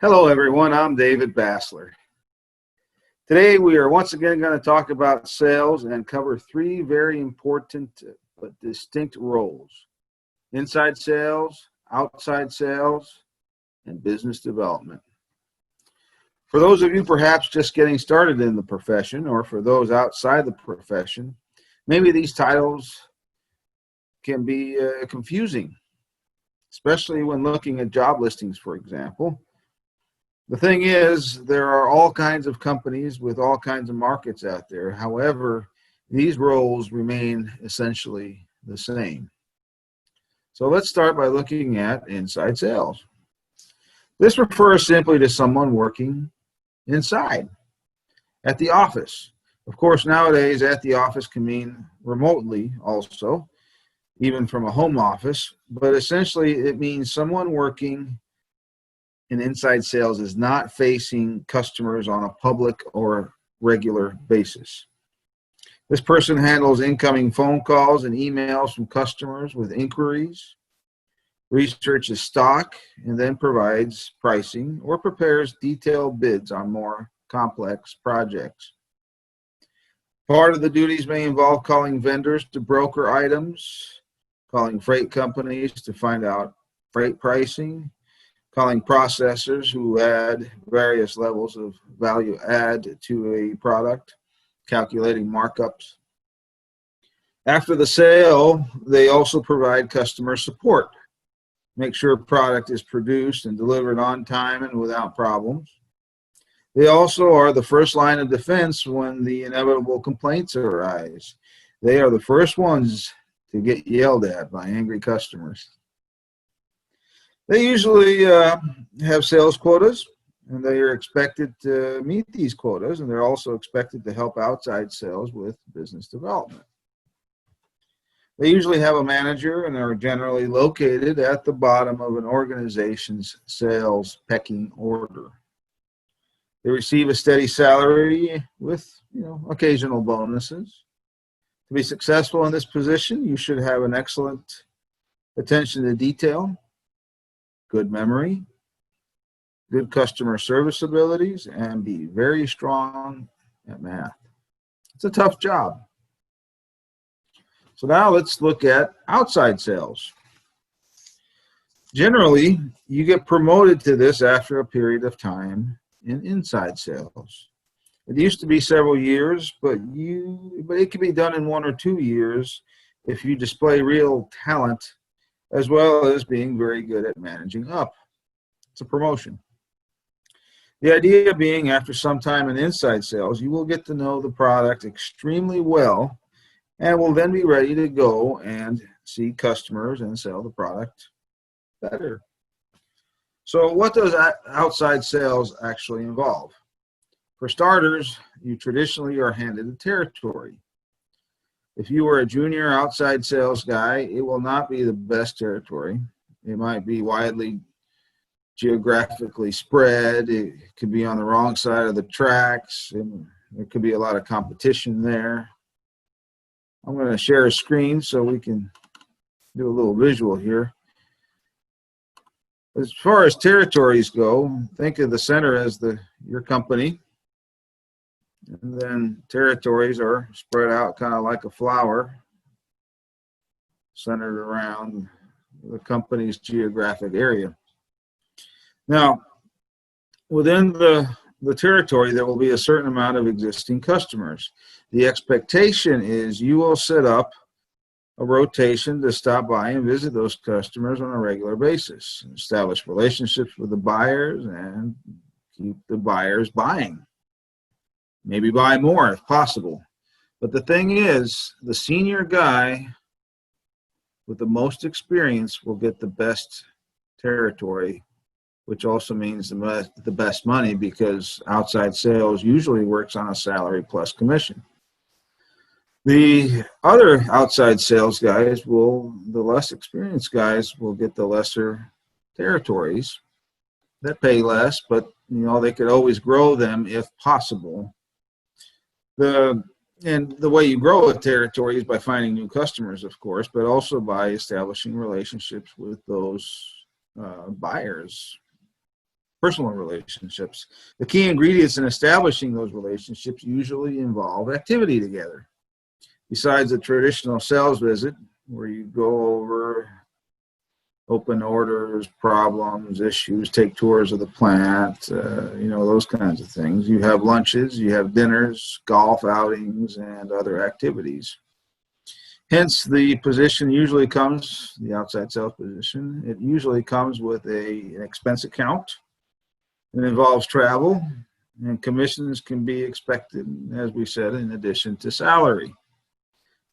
Hello everyone, I'm David Bassler. Today we are once again going to talk about sales and cover three very important but distinct roles: inside sales, outside sales, and business development. For those of you perhaps just getting started in the profession, or for those outside the profession, maybe these titles can be confusing, especially when looking at job listings, for example. The thing is, there are all kinds of companies with all kinds of markets out there. However, these roles remain essentially the same. So let's start by looking at inside sales. This refers simply to someone working inside, at the office. Of course, nowadays, at the office can mean remotely also, even from a home office, but essentially it means someone working in inside sales is not facing customers on a public or regular basis. This person handles incoming phone calls and emails from customers with inquiries, researches stock, and then provides pricing or prepares detailed bids on more complex projects. Part of the duties may involve calling vendors to broker items, calling freight companies to find out freight pricing, calling processors who add various levels of value add to a product, calculating markups. After the sale, they also provide customer support, make sure product is produced and delivered on time and without problems. They also are the first line of defense when the inevitable complaints arise. They are the first ones to get yelled at by angry customers. They usually have sales quotas, and they are expected to meet these quotas, and they're also expected to help outside sales with business development. They usually have a manager and are generally located at the bottom of an organization's sales pecking order. They receive a steady salary with, occasional bonuses. To be successful in this position, you should have an excellent attention to detail, good memory, good customer service abilities, and be very strong at math. It's a tough job. So now let's look at outside sales. Generally, you get promoted to this after a period of time in inside sales. It used to be several years, but it can be done in 1 or 2 years if you display real talent, as well as being very good at managing up. It's a promotion. The idea being, after some time in inside sales, you will get to know the product extremely well and will then be ready to go and see customers and sell the product better. So what does outside sales actually involve? For starters, you traditionally are handed a territory. If you were a junior outside sales guy, it will not be the best territory. It might be widely geographically spread. It could be on the wrong side of the tracks, and there could be a lot of competition there. I'm going to share a screen so we can do a little visual here. As far as territories go, think of the center as your company. And then territories are spread out kind of like a flower, centered around the company's geographic area. Now, within the territory, there will be a certain amount of existing customers. The expectation is you will set up a rotation to stop by and visit those customers on a regular basis, establish relationships with the buyers, and keep the buyers buying. Maybe buy more if possible. But the thing is, the senior guy with the most experience will get the best territory, which also means the best money, because outside sales usually works on a salary plus commission. The other outside sales guys the less experienced guys will get the lesser territories that pay less, but they could always grow them if possible. And the way you grow a territory is by finding new customers, of course, but also by establishing relationships with those buyers. personal relationships. The key ingredients in establishing those relationships usually involve activity together. Besides the traditional sales visit, where you go over open orders, problems, issues, take tours of the plant, those kinds of things. You have lunches, you have dinners, golf outings, and other activities. Hence, the position usually comes, the outside sales position, it usually comes with an expense account. It involves travel, and commissions can be expected, as we said, in addition to salary.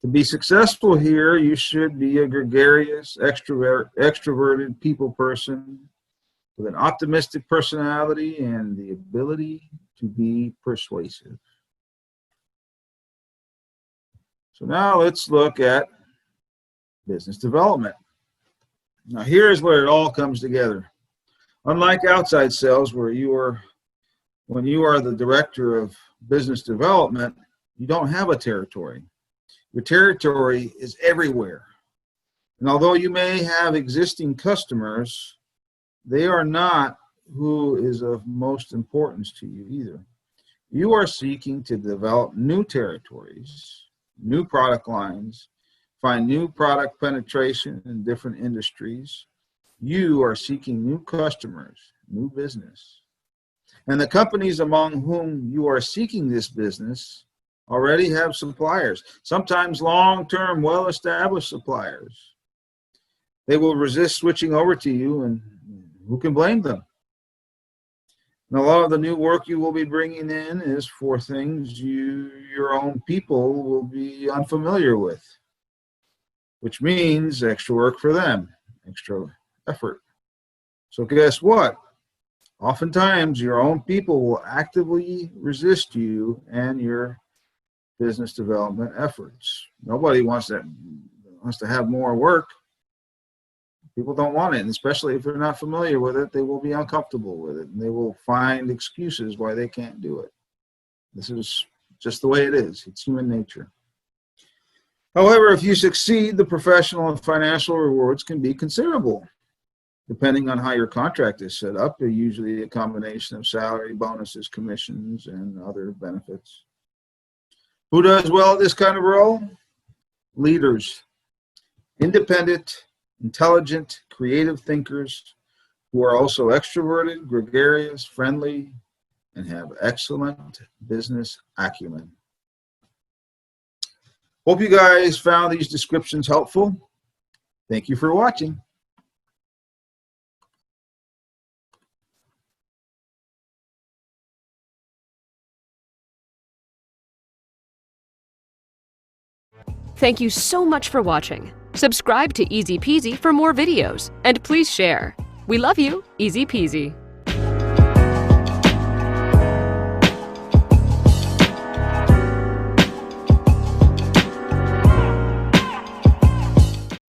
To be successful here, you should be a gregarious, extroverted people person with an optimistic personality and the ability to be persuasive. So now let's look at business development. Now here's where it all comes together. Unlike outside sales, when you are the director of business development, you don't have a territory. Your territory is everywhere. And although you may have existing customers, they are not who is of most importance to you either. You are seeking to develop new territories, new product lines, find new product penetration in different industries. You are seeking new customers, new business. And the companies among whom you are seeking this business already have suppliers, sometimes long-term, well-established suppliers. They will resist switching over to you, and who can blame them? And a lot of the new work you will be bringing in is for things your own people will be unfamiliar with, which means extra work for them, extra effort. So guess what? Oftentimes, your own people will actively resist you and your business development efforts. Nobody wants to have more work. People don't want it, and especially if they're not familiar with it, they will be uncomfortable with it, and they will find excuses why they can't do it. This is just the way it is. It's human nature. However, if you succeed, the professional and financial rewards can be considerable. Depending on how your contract is set up, they're usually a combination of salary, bonuses, commissions, and other benefits. Who does well at this kind of role? Leaders. Independent, intelligent, creative thinkers who are also extroverted, gregarious, friendly, and have excellent business acumen. Hope you guys found these descriptions helpful. Thank you for watching. Thank you so much for watching. Subscribe to Easy Peasy for more videos, and please share. We love you, Easy Peasy.